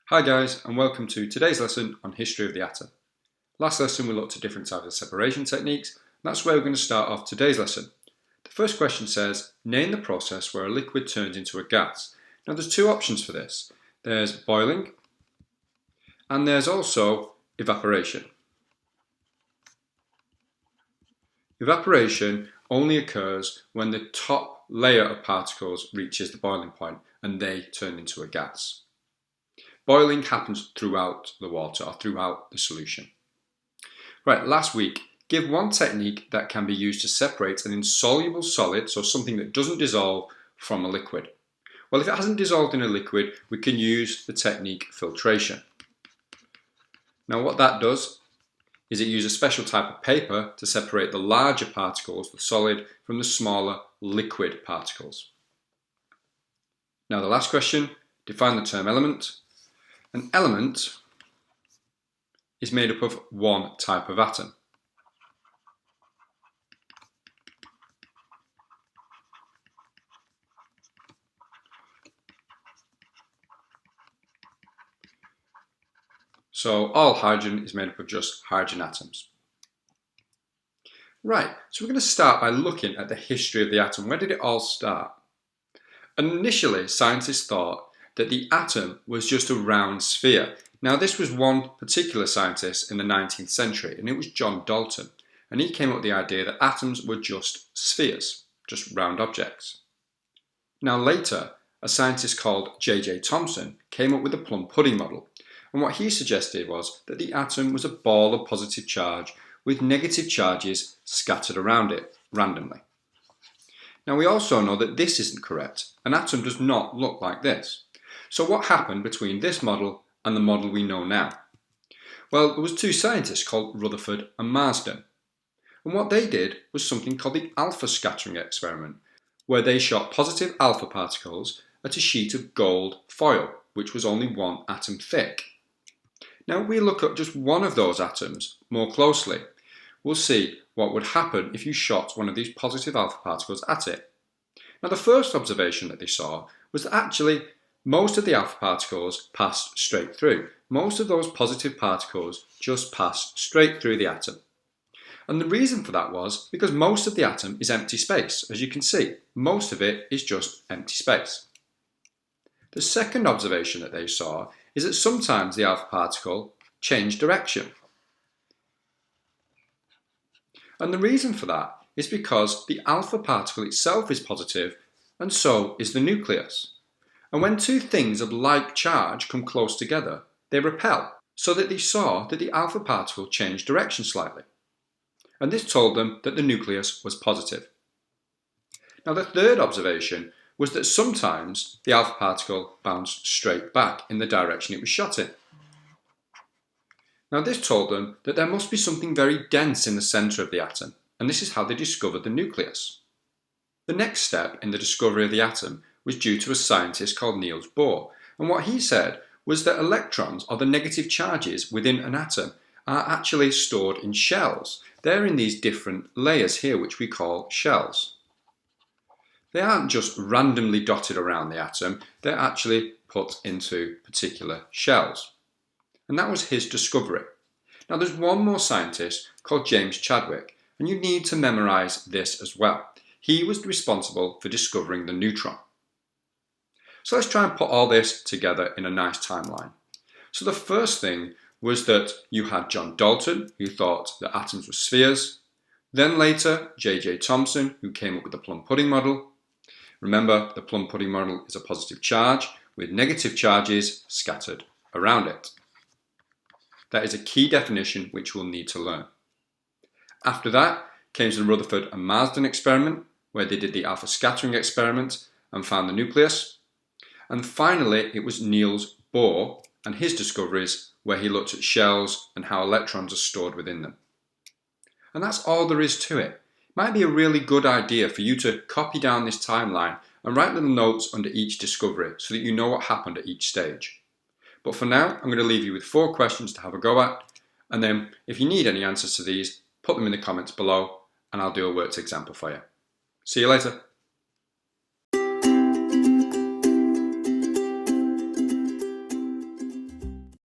Hi guys, and welcome to today's lesson on history of the atom. Last lesson we looked at different types of separation techniques, and that's where we're going to start off today's lesson. The first question says, name the process where a liquid turns into a gas. Now there's two options for this. There's boiling, and there's also evaporation. Evaporation only occurs when the top layer of particles reaches the boiling point and they turn into a gas. Boiling happens throughout the water or throughout the solution. Right, last week, give one technique that can be used to separate an insoluble solid, so something that doesn't dissolve, from a liquid. Well, if it hasn't dissolved in a liquid, we can use the technique filtration. Now what that does is it uses a special type of paper to separate the larger particles, the solid, from the smaller liquid particles. Now the last question, define the term element. An element is made up of one type of atom. So all hydrogen is made up of just hydrogen atoms. Right, so we're going to start by looking at the history of the atom. Where did it all start? And initially, scientists thought that the atom was just a round sphere. Now this was one particular scientist in the 19th century, and it was John Dalton, and he came up with the idea that atoms were just spheres, just round objects. Now later, a scientist called J.J. Thomson came up with the plum pudding model, and what he suggested was that the atom was a ball of positive charge with negative charges scattered around it randomly. Now we also know that this isn't correct. An atom does not look like this. So what happened between this model and the model we know now? Well, there was two scientists called Rutherford and Marsden. And what they did was something called the alpha scattering experiment, where they shot positive alpha particles at a sheet of gold foil, which was only one atom thick. Now, if we look at just one of those atoms more closely, we'll see what would happen if you shot one of these positive alpha particles at it. Now, the first observation that they saw was that actually most of the alpha particles passed straight through. Most of those positive particles just passed straight through the atom. And the reason for that was because most of the atom is empty space. As you can see, most of it is just empty space. The second observation that they saw is that sometimes the alpha particle changed direction. And the reason for that is because the alpha particle itself is positive, and so is the nucleus. And when two things of like charge come close together, they repel, so that they saw that the alpha particle changed direction slightly. And this told them that the nucleus was positive. Now the third observation was that sometimes the alpha particle bounced straight back in the direction it was shot in. Now this told them that there must be something very dense in the centre of the atom, and this is how they discovered the nucleus. The next step in the discovery of the atom was due to a scientist called Niels Bohr, and what he said was that electrons, or the negative charges within an atom, are actually stored in shells. They're in these different layers here, which we call shells. They aren't just randomly dotted around the atom, they're actually put into particular shells. And that was his discovery. Now there's one more scientist called James Chadwick, and you need to memorize this as well. He was responsible for discovering the neutron. So let's try and put all this together in a nice timeline. So the first thing was that you had John Dalton, who thought that atoms were spheres. Then later, J.J. Thomson, who came up with the plum pudding model. Remember, the plum pudding model is a positive charge with negative charges scattered around it. That is a key definition which we'll need to learn. After that came the Rutherford and Marsden experiment, where they did the alpha scattering experiment and found the nucleus. And finally, it was Niels Bohr and his discoveries, where he looked at shells and how electrons are stored within them. And that's all there is to it. It might be a really good idea for you to copy down this timeline and write little notes under each discovery so that you know what happened at each stage. But for now, I'm going to leave you with 4 questions to have a go at, and then if you need any answers to these, put them in the comments below and I'll do a worked example for you. See you later.